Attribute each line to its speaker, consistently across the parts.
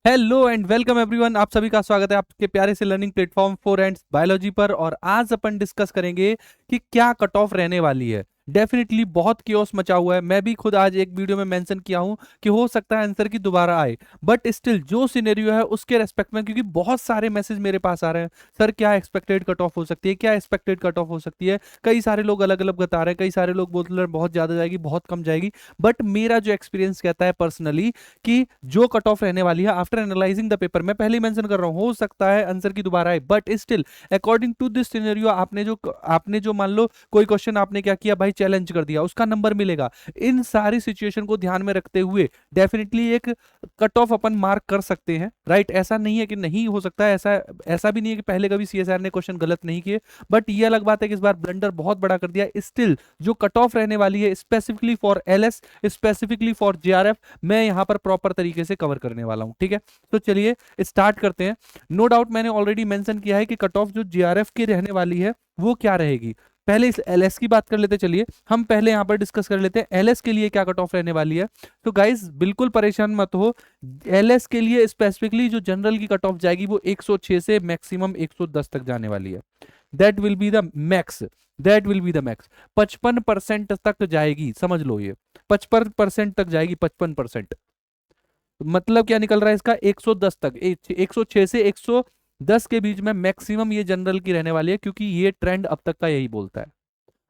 Speaker 1: Hello and welcome everyone. आप सभी का स्वागत है आपके प्यारे से learning platform for and biology पर। और आज अपन डिस्कस करेंगे कि क्या कट ऑफ रहने वाली है। डेफिनेटली बहुत कियोस मचा हुआ है। मैं भी खुद आज एक वीडियो में मेंशन किया हूं कि हो सकता है आंसर की दोबारा आए, बट स्टिल जो सिनेरियो है उसके रेस्पेक्ट में, क्योंकि बहुत सारे मैसेज मेरे पास आ रहे हैं, सर क्या एक्सपेक्टेड कट ऑफ हो सकती है, क्या एक्सपेक्टेड कट ऑफ हो सकती है। कई सारे लोग अलग अलग बता रहे हैं, कई सारे लोग बोल रहे हैं बहुत ज्यादा जाएगी, बहुत कम जाएगी। बट मेरा जो एक्सपीरियंस कहता है पर्सनली कि जो कट ऑफ रहने वाली है आफ्टर एनालाइजिंग द पेपर, मैं पहले ही मेंशन कर रहा हूं हो सकता है आंसर की दोबारा आए, but still according to this scenario आपने जो मान लो कोई क्वेश्चन आपने क्या किया भाई, चैलेंज कर दिया, उसका नंबर मिलेगा। इन सारी सिचुएशन को ध्यान में रखते हुए डेफिनेटली एक कट ऑफ अपन मार्क कर सकते हैं, राइट। ऐसा नहीं है कि नहीं हो सकता है, ऐसा ऐसा भी नहीं है कि पहले कभी सीएसआर ने क्वेश्चन गलत नहीं किए, बट ये अलग बात है कि इस बार ब्लंडर बहुत बड़ा कर दिया। स्टिल जो कट ऑफ रहने वाली है specifically for LS, specifically for JRF, मैं यहां पर प्रॉपर तरीके से कवर करने वाला हूं, ठीक है। तो चलिए स्टार्ट करते हैं। नो डाउट मैंने ऑलरेडी मेंशन किया है कि कट ऑफ जो जेआरएफ की रहने वाली है वो क्या रहेगी। पहले इस एलएस की बात कर लेते, चलिए हम पहले यहां पर डिस्कस कर लेते हैं एलएस के लिए क्या कट ऑफ रहने वाली है। तो गाइस बिल्कुल परेशान मत हो, एलएस के लिए स्पेसिफिकली जो जनरल की कट ऑफ जाएगी वो 106 से मैक्सिमम 110 तक जाने वाली है। That will be the max, that will be the max. 55% तक जाएगी, समझ लो ये 55% तक जाएगी, 55%। मतलब क्या निकल रहा है इसका, 110 तक, 106 से 110 के बीच में मैक्सिमम ये जनरल की रहने वाली है, क्योंकि ये ट्रेंड अब तक का यही बोलता है।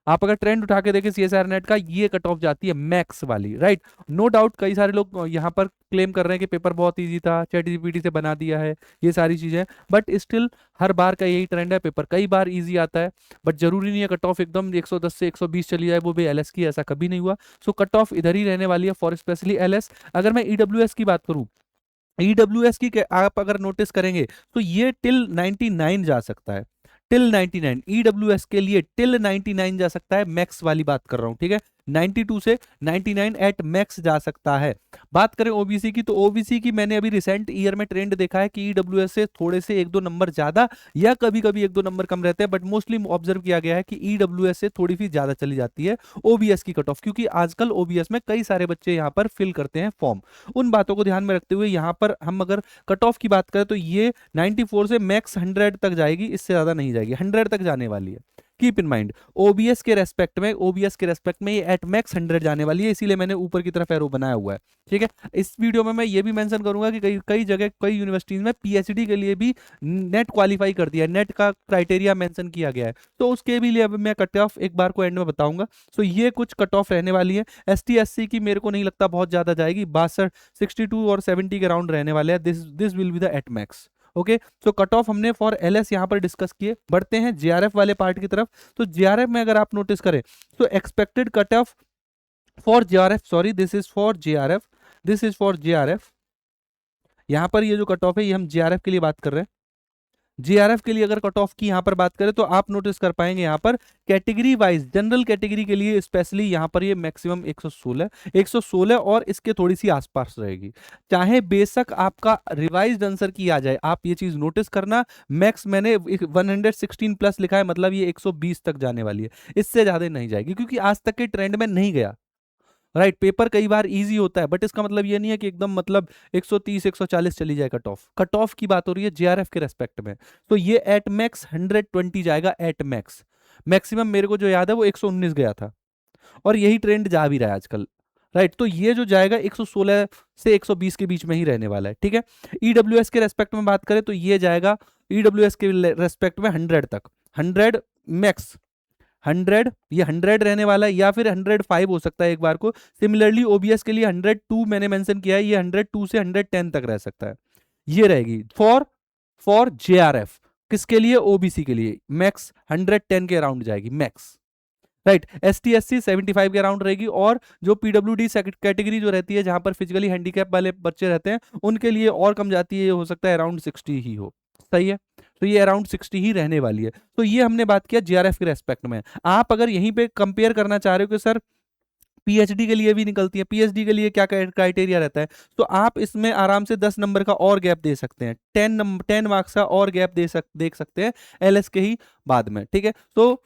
Speaker 1: आप अगर ट्रेंड उठा के देखें सीएसआर नेट का, ये कट ऑफ जाती है मैक्स वाली, राइट। नो डाउट कई सारे लोग यहाँ पर क्लेम कर रहे हैं कि पेपर बहुत इजी था, चैट जीपीटी से बना दिया है, ये सारी चीजें, बट स्टिल हर बार का यही ट्रेंड है, पेपर कई बार इजी आता है। बट जरूरी नहीं है कट ऑफ एकदम 110 से 120 चली जाए, वो भी एलएस की, ऐसा कभी नहीं हुआ। सो कट ऑफ इधर ही रहने वाली है फॉर स्पेशली एलएस। अगर मैं ईडब्ल्यूएस की बात करूं, ईडब्ल्यूएस की आप अगर नोटिस करेंगे तो ये टिल 99 जा सकता है, टिल 99 ईडब्ल्यूएस के लिए टिल 99 जा सकता है, मैक्स वाली बात कर रहा हूं, ठीक है। 92 से 99 एट मैक्स जा सकता है। बात करें ओबीसी की, तो ओबीसी की मैंने अभी रिसेंट ईयर में ट्रेंड देखा है कि ईडब्ल्यूएस से थोड़े से एक दो नंबर ज्यादा या कभी कभी एक दो नंबर कम रहते हैं, बट मोस्टली ऑब्जर्व किया गया है कि ईडब्ल्यूएस से थोड़ी सी ज्यादा चली जाती है ओबीएस की कट ऑफ, क्योंकि आजकल ओबीएस में कई सारे बच्चे यहाँ पर फिल करते हैं फॉर्म। उन बातों को ध्यान में रखते हुए यहाँ पर हम अगर कट ऑफ की बात करें तो ये 94 से मैक्स 100 तक जाएगी, इससे ज्यादा नहीं जाएगी, 100 तक जाने वाली है। कीप इन माइंड ओबीएस के रेस्पेक्ट में ये एट मैक्स 100 जाने वाली है, इसीलिए मैंने ऊपर की तरफ एरो बनाया हुआ है, ठीक है। इस वीडियो में मैं ये भी मेंशन करूंगा कि कई कई जगह कई यूनिवर्सिटीज में पीएचडी के लिए भी नेट क्वालिफाई कर दिया है, नेट का क्राइटेरिया मेंशन किया गया है, तो उसके भी लिए अब मैं कट ऑफ एक बार को एंड में बताऊंगा। सो ये कुछ कट ऑफ रहने वाली है। एसटी एससी की मेरे को नहीं लगता बहुत ज्यादा जाएगी, 62 62 और 70 के राउंड रहने वाले हैं। This this will be the at max. Okay, so cut off हमने फॉर एलएस यहां पर डिस्कस किए। बढ़ते हैं जेआरएफ वाले पार्ट की तरफ। तो जेआरएफ में अगर आप नोटिस करें तो expected cut off for JRF, sorry this is for JRF, this is for JRF. यहां पर ये जो कट ऑफ है ये हम जेआरएफ के लिए बात कर रहे हैं। जीआरएफ के लिए अगर कट ऑफ की यहां पर बात करें तो आप नोटिस कर पाएंगे यहां पर कैटेगरी वाइज जनरल कैटेगरी के लिए स्पेशली यहां पर ये मैक्सिमम 116, 116 और इसके थोड़ी सी आसपास रहेगी। चाहे बेशक आपका रिवाइज्ड आंसर की आ जाए, आप ये चीज नोटिस करना, मैक्स मैंने 116 प्लस लिखा है, मतलब ये 120 तक जाने वाली है, इससे ज्यादा नहीं जाएगी, क्योंकि आज तक के ट्रेंड में नहीं गया, राइट। पेपर कई बार इजी होता है, बट इसका मतलब ये नहीं है कि एकदम मतलब 130 140 चली जाए कट ऑफ। कट ऑफ की बात हो रही है जेआरएफ के रेस्पेक्ट में, तो ये एट मैक्स 120 जाएगा, एट मैक्स। मैक्सिमम मेरे को जो याद है वो 119 गया था, और यही ट्रेंड जा भी रहा है आजकल, राइट। तो ये जो जाएगा 116 से 120 के बीच में ही रहने वाला है, ठीक है। ईडब्ल्यूएस के रेस्पेक्ट में बात करें तो ये जाएगा ईडब्ल्यूएस के रेस्पेक्ट में 100 तक, 100 मैक्स, 100, ये 100 रहने वाला है, या फिर 105 हो सकता है एक बार को। सिमिलरली ओबीएस के लिए 102 मैंने मेंशन किया है, ये 102 से 110 तक रह सकता है, ये रहेगी फॉर फॉर जेआरएफ। किसके लिए, ओबीसी के लिए मैक्स 110 के अराउंड जाएगी max, right. S T S C 75 के अराउंड रहेगी, और जो पीडब्ल्यूडी कैटेगरी जो रहती है जहां पर फिजिकली हैंडीकैप वाले बच्चे रहते हैं उनके लिए और कम जाती है, ये हो सकता है अराउंड 60 ही हो, सही है। तो ये अराउंड 60 ही रहने वाली है। तो ये हमने बात किया जीआरएफ के रेस्पेक्ट में। आप अगर यहीं पे कंपेयर करना चाह रहे हो कि सर पीएचडी के लिए भी निकलती है, पीएचडी के लिए क्या क्राइटेरिया रहता है, तो आप इसमें आराम से 10 नंबर का और गैप दे सकते हैं, 10 मार्क्स का और गैप देख सकते हैं एलएस के ही बाद में, ठीक है। तो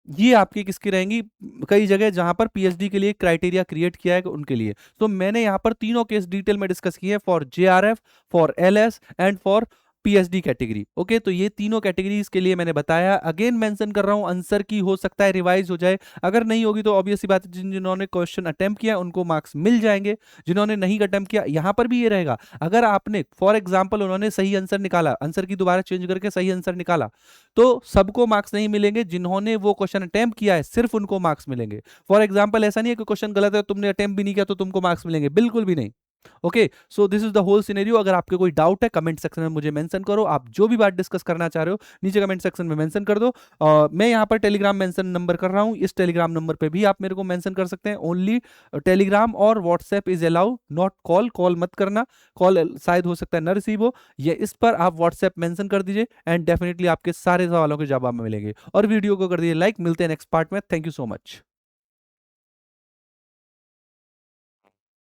Speaker 1: ये आपकी किसकी रहेंगी, कई जगह जहां पर पीएचडी के लिए क्राइटेरिया क्रिएट किया है उनके लिए। तो मैंने यहाँ पर तीनों केस डिटेल में डिस्कस किए हैं, for JRF, for LS and for PhD category. Okay, तो ये तीनों कैटेगरीज के लिए मैंने बताया। अगेन मेंशन कर रहा हूं, आंसर की हो सकता है रिवाइज हो जाए, अगर नहीं होगी तो ऑब्वियस सी बात है, जिन्होंने क्वेश्चन अटेम्प्ट किया उनको मार्क्स मिल जाएंगे, जिन्होंने नहीं अटेम्प्ट किया यहां पर भी ये रहेगा। अगर आपने फॉर एग्जाम्पल उन्होंने सही आंसर निकाला, आंसर की दोबारा चेंज करके सही आंसर निकाला, तो सबको मार्क्स नहीं मिलेंगे, जिन्होंने वो क्वेश्चन अटेम्प्ट किया है सिर्फ उनको मार्क्स मिलेंगे। फॉर एग्जाम्पल ऐसा नहीं है कि क्वेश्चन गलत है, तुमने अटेम्प्ट भी नहीं किया तो तुमको मार्क्स मिलेंगे, बिल्कुल भी नहीं। Okay, so this is the whole scenario. अगर आपके कोई डाउट है कमेंट सेक्शन में मुझे मेंशन करो, आप जो भी बात डिस्कस करना चाह रहे हो नीचे कमेंट सेक्शन में मेंशन कर दो। मैं यहाँ पर टेलीग्राम मेंशन नंबर कर रहा हूँ, इस टेलीग्राम नंबर पे भी आप मेरे को मेंशन कर सकते हैं। ओनली टेलीग्राम और WhatsApp is allow, not call. Call मत करना, कॉल शायद हो सकता है ना रिसीव हो। ये इस पर आप व्हाट्सएप मेंशन कर दीजिए एंड डेफिनेटली आपके सारे सवालों के जवाब मिलेंगे। और वीडियो को कर दीजिए लाइक। मिलते हैं नेक्स्ट पार्ट में। Thank you so much.